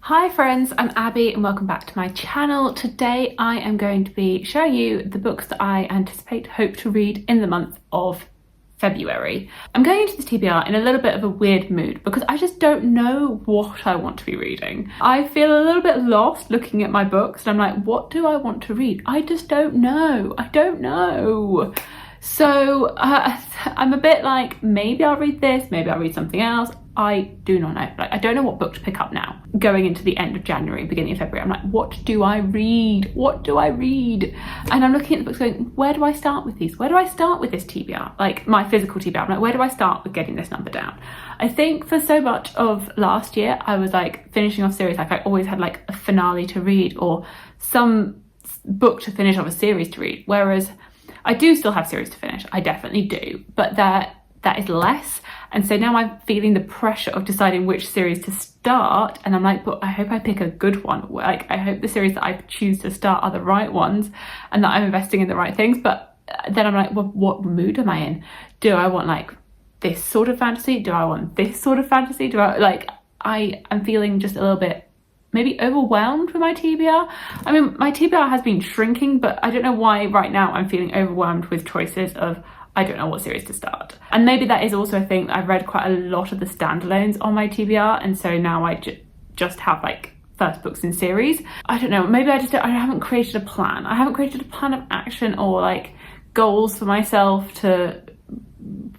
Hi friends, I'm Abby and welcome back to my channel. Today I am going to be showing you the books that I hope to read in the month of February. I'm going into this TBR in a little bit of a weird mood because I just don't know what I want to be reading. I feel a little bit lost looking at my books and I'm like, what do I want to read? I just don't know. I don't know. So I'm a bit like, maybe I'll read this, maybe I'll read something else. I do not know. Like, I don't know what book to pick up now. Going into the end of January, beginning of February, I'm like, what do I read? What do I read? And I'm looking at the books going, where do I start with these? Where do I start with this TBR? Like my physical TBR, I'm like, where do I start with getting this number down? I think for so much of last year, I was like finishing off series. Like I always had like a finale to read or some book to finish off a series to read. Whereas I do still have series to finish. I definitely do, but that is less. And so now I'm feeling the pressure of deciding which series to start. And I'm like, but I hope I pick a good one. Like, I hope the series that I choose to start are the right ones and that I'm investing in the right things. But then I'm like, well, what mood am I in? Do I want like this sort of fantasy? Do I want this sort of fantasy? I'm feeling just a little bit maybe overwhelmed with my TBR. I mean, my TBR has been shrinking, but I don't know why right now I'm feeling overwhelmed with choices of I don't know what series to start. And maybe that is also a thing. I've read quite a lot of the standalones on my TBR, and so now I just have like first books in series. I don't know, maybe I haven't created a plan. I haven't created a plan of action or like goals for myself to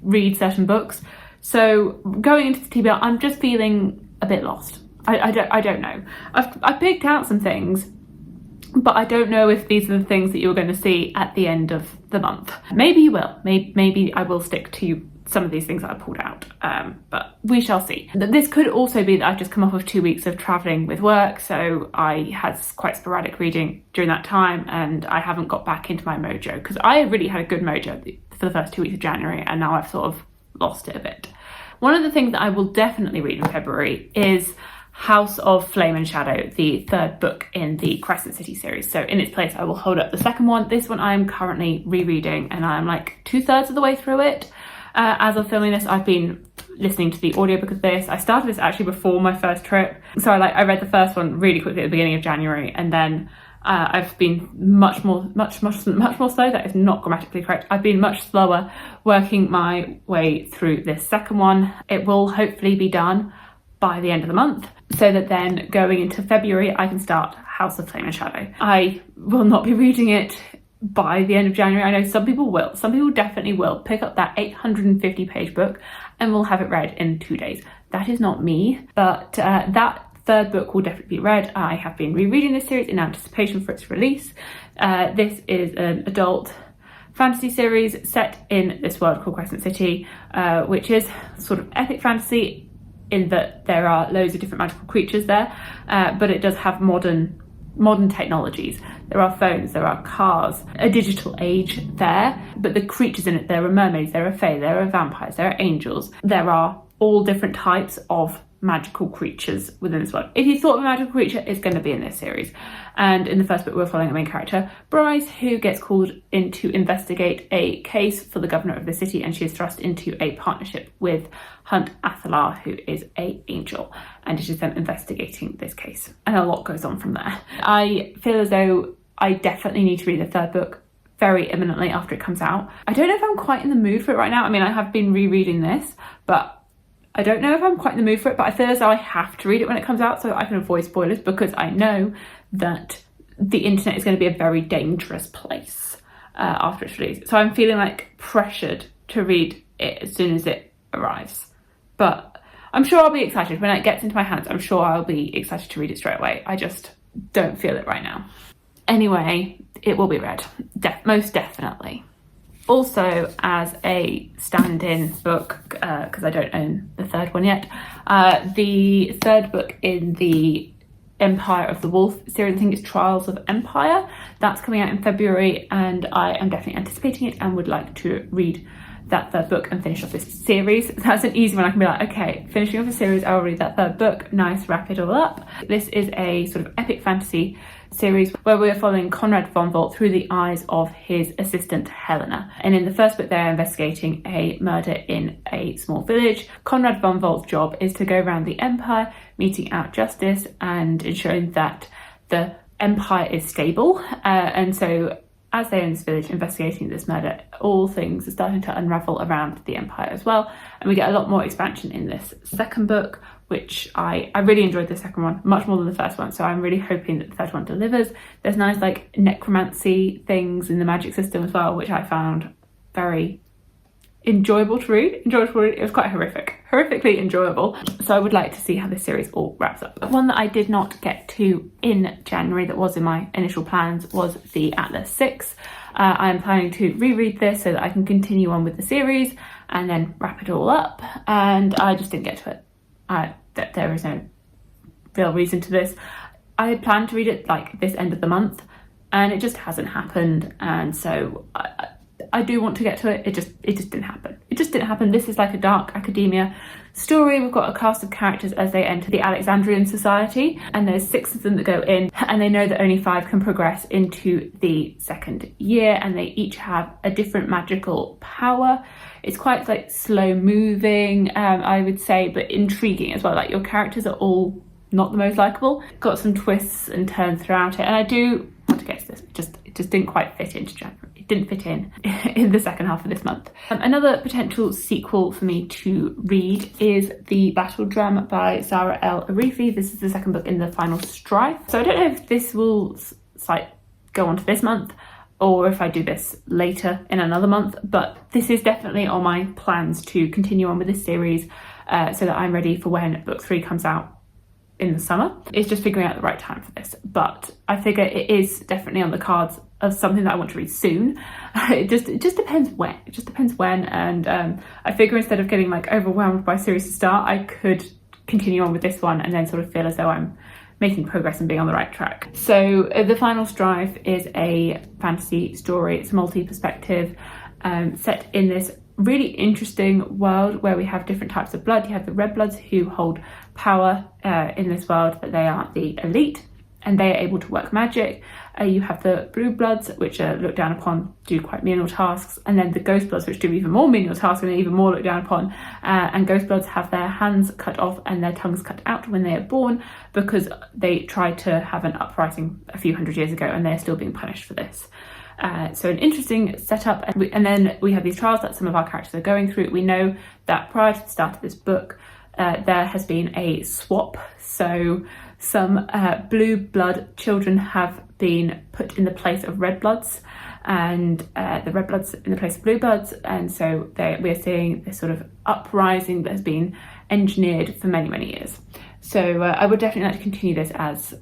read certain books. So going into the TBR, I'm just feeling a bit lost. I don't know. I've picked out some things, but I don't know if these are the things that you're going to see at the end of the month. Maybe you will. Maybe I will stick to some of these things that I pulled out, but we shall see. This could also be that I've just come off of 2 weeks of travelling with work, so I had quite sporadic reading during that time and I haven't got back into my mojo because I really had a good mojo for the first 2 weeks of January and now I've sort of lost it a bit. One of the things that I will definitely read in February is House of Flame and Shadow, the third book in the Crescent City series. So in its place, I will hold up the second one. This one I'm currently rereading and I'm like 2/3 of the way through it. As of filming this, I've been listening to the audiobook of this. I started this actually before my first trip. So I read the first one really quickly at the beginning of January and then I've been much more slow. That is not grammatically correct. I've been much slower working my way through this second one. It will hopefully be done by the end of the month, so that then going into February I can start House of Flame and Shadow. I will not be reading it by the end of January. I know some people will. Some people definitely will pick up that 850-page book and will have it read in 2 days. That is not me, but that third book will definitely be read. I have been rereading this series in anticipation for its release. This is an adult fantasy series set in this world called Crescent City, which is sort of epic fantasy in that there are loads of different magical creatures there, but it does have modern technologies. There are phones, there are cars, a digital age there, but the creatures in it, there are mermaids, there are fae, there are vampires, there are angels, there are all different types of magical creatures within this world. If you thought of a magical creature, it's going to be in this series. And in the first book, we're following a main character, Bryce, who gets called in to investigate a case for the governor of the city, and she is thrust into a partnership with Hunt Athalar, who is an angel, and it is them investigating this case. And a lot goes on from there. I feel as though I definitely need to read the third book very imminently after it comes out. I don't know if I'm quite in the mood for it right now. I mean, I have been rereading this, but I don't know if I'm quite in the mood for it, but I feel as though I have to read it when it comes out so I can avoid spoilers, because I know that the internet is going to be a very dangerous place after it's released. So I'm feeling like pressured to read it as soon as it arrives. But I'm sure I'll be excited. When it gets into my hands, I'm sure I'll be excited to read it straight away. I just don't feel it right now. Anyway, it will be read. Most definitely. Also, as a stand-in book, because I don't own the third one yet, the third book in the Empire of the Wolf series, I think it's Trials of Empire, that's coming out in February, and I am definitely anticipating it and would like to read that third book and finish off this series. That's an easy one. I can be like, okay, finishing off a series, I'll read that third book, nice, wrap it all up. This is a sort of epic fantasy series where we're following Conrad von Volt through the eyes of his assistant Helena. And in the first book, they're investigating a murder in a small village. Conrad von Volt's job is to go around the empire, meting out justice and ensuring that the empire is stable. And so as they're in this village investigating this murder, all things are starting to unravel around the empire as well. And we get a lot more expansion in this second book, which I really enjoyed the second one much more than the first one. So I'm really hoping that the third one delivers. There's nice like necromancy things in the magic system as well, which I found very enjoyable to read. It was quite horrifically enjoyable. So I would like to see how this series all wraps up. One that I did not get to in January that was in my initial plans was the Atlas 6. I'm planning to reread this so that I can continue on with the series and then wrap it all up, and I just didn't get to it. There is no real reason to this. I had planned to read it like this end of the month and it just hasn't happened, and so I do want to get to it. It just didn't happen. This is like a dark academia story. We've got a cast of characters as they enter the Alexandrian Society, and there's 6 of them that go in, and they know that only 5 can progress into the second year, and they each have a different magical power. It's quite like slow moving, I would say, but intriguing as well. Like your characters are all not the most likable. Got some twists and turns throughout it, and I do want to get to this. It just didn't quite fit into January. It didn't fit in the second half of this month. Another potential sequel for me to read is The Battle Drum by Zara El Arifi. This is the second book in the Final Strife. So I don't know if this will like go on to this month or if I do this later in another month, but this is definitely on my plans to continue on with this series so that I'm ready for when book 3 comes out in the summer. It's just figuring out the right time for this, but I figure it is definitely on the cards of something that I want to read soon. It just depends when. And I figure instead of getting like overwhelmed by series to start, I could continue on with this one and then sort of feel as though I'm making progress and being on the right track. So The Final Strife is a fantasy story. It's multi-perspective, set in this really interesting world where we have different types of blood. You have the red bloods who hold power in this world, but they are the elite and they are able to work magic. You have the blue bloods, which are looked down upon, do quite menial tasks, and then the ghost bloods, which do even more menial tasks and are even more looked down upon. And ghost bloods have their hands cut off and their tongues cut out when they are born because they tried to have an uprising a few hundred years ago and they're still being punished for this. So an interesting setup, and then we have these trials that some of our characters are going through. We know that prior to the start of this book, there has been a swap. So some blue blood children have been put in the place of red bloods, and the red bloods in the place of blue bloods, and so we're seeing this sort of uprising that has been engineered for many years. So I would definitely like to continue this as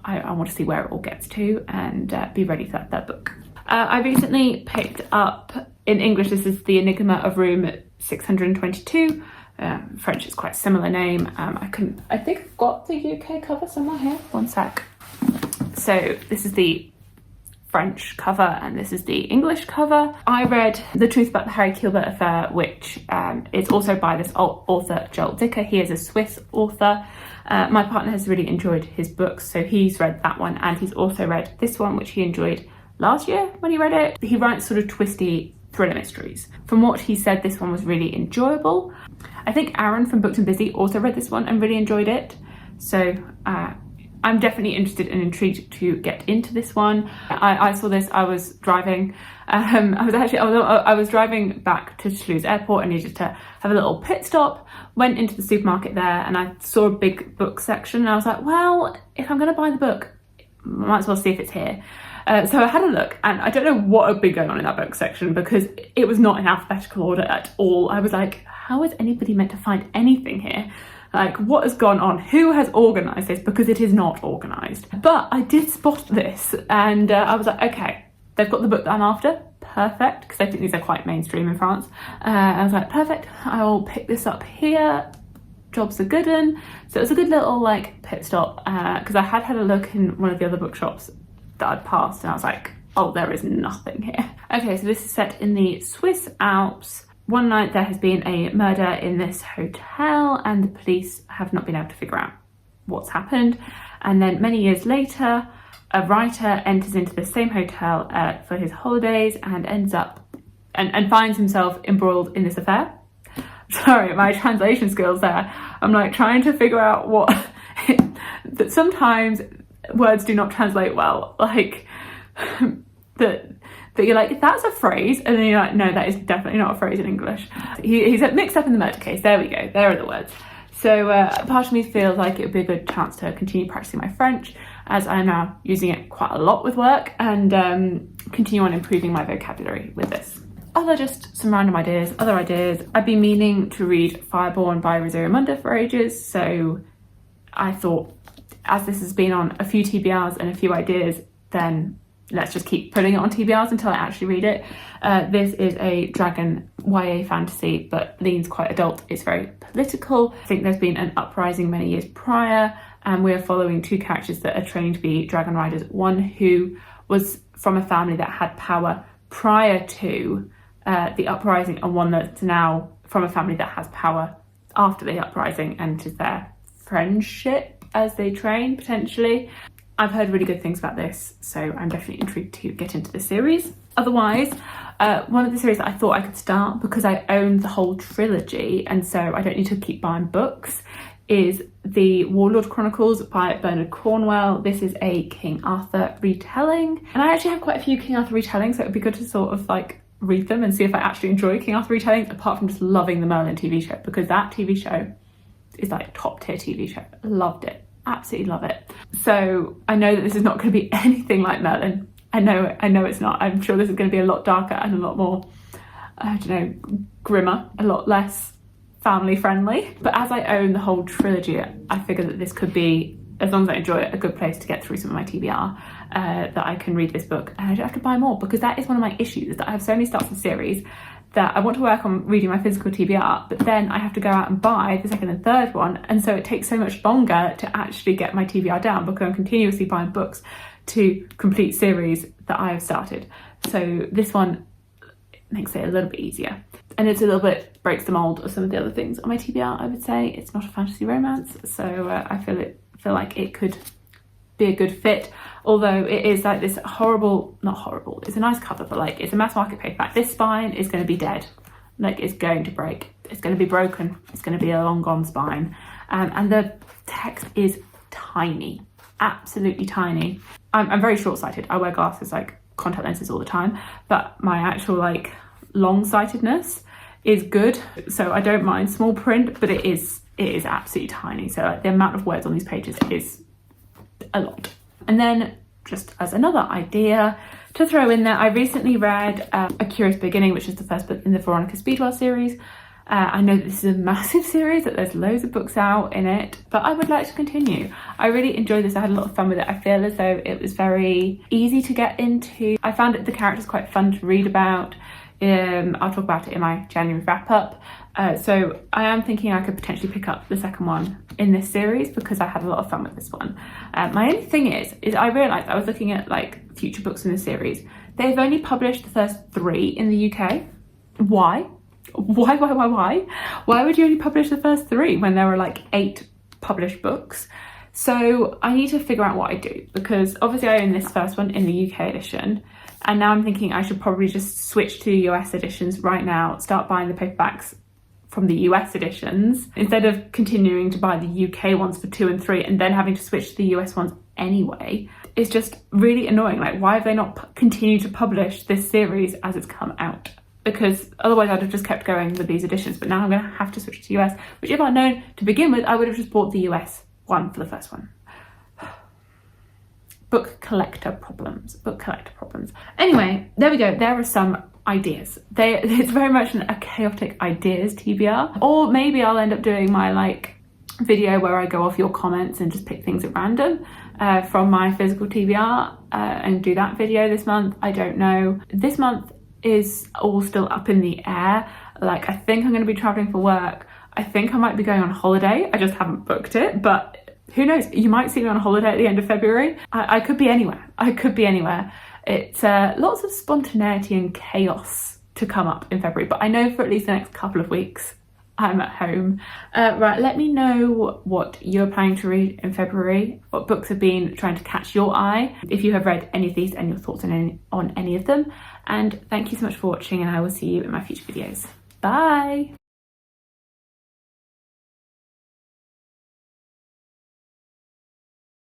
I want to see where it all gets to and be ready for that book. I recently picked up, in English, this is the Enigma of Room 622. French is quite a similar name. I think I've got the UK cover somewhere here. One sec. So this is the French cover and this is the English cover. I read The Truth About the Harry Kilbert Affair, which is also by this author Joel Dicker. He is a Swiss author. My partner has really enjoyed his books, so he's read that one and he's also read this one, which he enjoyed last year when he read it. He writes sort of twisty thriller mysteries. From what he said, this one was really enjoyable. I think Aaron from Booked and Busy also read this one and really enjoyed it. So I'm definitely interested and intrigued to get into this one. I saw this, I was driving. I was driving back to Toulouse Airport and needed to have a little pit stop. Went into the supermarket there and I saw a big book section and I was like, well, if I'm going to buy the book, I might as well see if it's here. So I had a look and I don't know what had been going on in that book section because it was not in alphabetical order at all. I was like, how is anybody meant to find anything here? Like, what has gone on? Who has organised this? Because it is not organised. But I did spot this and I was like, okay, they've got the book that I'm after. Perfect, because I think these are quite mainstream in France. I was like, perfect, I will pick this up here. Jobs are good in. So it was a good little like pit stop because I had a look in one of the other bookshops that I'd passed and I was like, Oh, there is nothing here. Okay, so this is set in the Swiss Alps. One night there has been a murder in this hotel and the police have not been able to figure out what's happened. And then many years later, a writer enters into the same hotel for his holidays and ends up and finds himself embroiled in this affair. Sorry, my translation skills there. I'm like trying to figure out what that sometimes words do not translate well. Like that you're like, that's a phrase, and then you're like, no, that is definitely not a phrase in English. He's mixed up in the murder case. There we go. There are the words. So part of me feels like it would be a good chance to continue practicing my French, as I am now using it quite a lot with work, and continue on improving my vocabulary with this. Just some random ideas, other ideas. I've been meaning to read Fireborn by Rosario Munda for ages, so I thought, as this has been on a few TBRs and a few ideas, then let's just keep putting it on TBRs until I actually read it. This is a dragon YA fantasy, but leans quite adult. It's very political. I think there's been an uprising many years prior, and we're following two characters that are trained to be dragon riders. One who was from a family that had power prior to the uprising, and one that's now from a family that has power after the uprising, and is their friendship as they train, potentially. I've heard really good things about this, so I'm definitely intrigued to get into the series. Otherwise, one of the series that I thought I could start, because I own the whole trilogy and so I don't need to keep buying books, is the Warlord Chronicles by Bernard Cornwell. This is a King Arthur retelling, and I actually have quite a few King Arthur retellings, so it would be good to sort of like read them and see if I actually enjoy King Arthur retellings, apart from just loving the Merlin TV show, because that TV show is like top tier TV show. Loved it, absolutely love it. So I know that this is not going to be anything like Merlin. I know it's not. I'm sure this is going to be a lot darker and a lot more, I don't know, grimmer, a lot less family friendly. But as I own the whole trilogy, I figure that this could be, as long as I enjoy it, a good place to get through some of my TBR, that I can read this book and I don't have to buy more, because that is one of my issues, that I have so many starts in series that I want to work on reading my physical TBR, but then I have to go out and buy the second and third one, and so it takes so much longer to actually get my TBR down, because I'm continuously buying books to complete series that I have started. So this one makes it a little bit easier, and it's a little bit breaks the mold of some of the other things on my TBR. I would say it's not a fantasy romance, so I feel like it could be a good fit, although it is like this horrible, not horrible, it's a nice cover, but like it's a mass market paperback. This spine is going to be dead, like it's going to break, it's going to be broken, it's going to be a long gone spine, and the text is tiny, absolutely tiny. I'm very short-sighted. I wear glasses, like contact lenses, all the time, but my actual like long-sightedness is good, so I don't mind small print, but it is absolutely tiny, so like the amount of words on these pages is a lot. And then, just as another idea to throw in there, I recently read A Curious Beginning, which is the first book in the Veronica Speedwell series. I know that this is a massive series, that there's loads of books out in it, but I would like to continue. I really enjoyed this. I had a lot of fun with it. I feel as though it was very easy to get into. I found the characters quite fun to read about. I'll talk about it in my January wrap up. So I am thinking I could potentially pick up the second one in this series, because I had a lot of fun with this one. My only thing is I realised, I was looking at like future books in the series, they've only published the first 3 in the UK. Why? Why would you only publish the first 3 when there were like 8 published books? So I need to figure out what I do, because obviously I own this first one in the UK edition, and now I'm thinking I should probably just switch to the US editions right now, start buying the paperbacks from the US editions, instead of continuing to buy the UK ones for 2 and 3 and then having to switch to the US ones anyway. It's just really annoying. Like, why have they not continued to publish this series as it's come out? Because otherwise I'd have just kept going with these editions, but now I'm going to have to switch to US, which if I'd known to begin with, I would have just bought the US one for the first one. Book collector problems. Anyway, there we go. There are some ideas. It's very much a chaotic ideas TBR. Or maybe I'll end up doing my like video where I go off your comments and just pick things at random from my physical TBR and do that video this month. I don't know. This month is all still up in the air. Like, I think I'm going to be traveling for work. I think I might be going on holiday. I just haven't booked it, but who knows? You might see me on holiday at the end of February. I could be anywhere. It's lots of spontaneity and chaos to come up in February, but I know for at least the next couple of weeks I'm at home. Right, let me know what you're planning to read in February, what books have been trying to catch your eye, if you have read any of these and your thoughts on any of them. And thank you so much for watching, and I will see you in my future videos. Bye!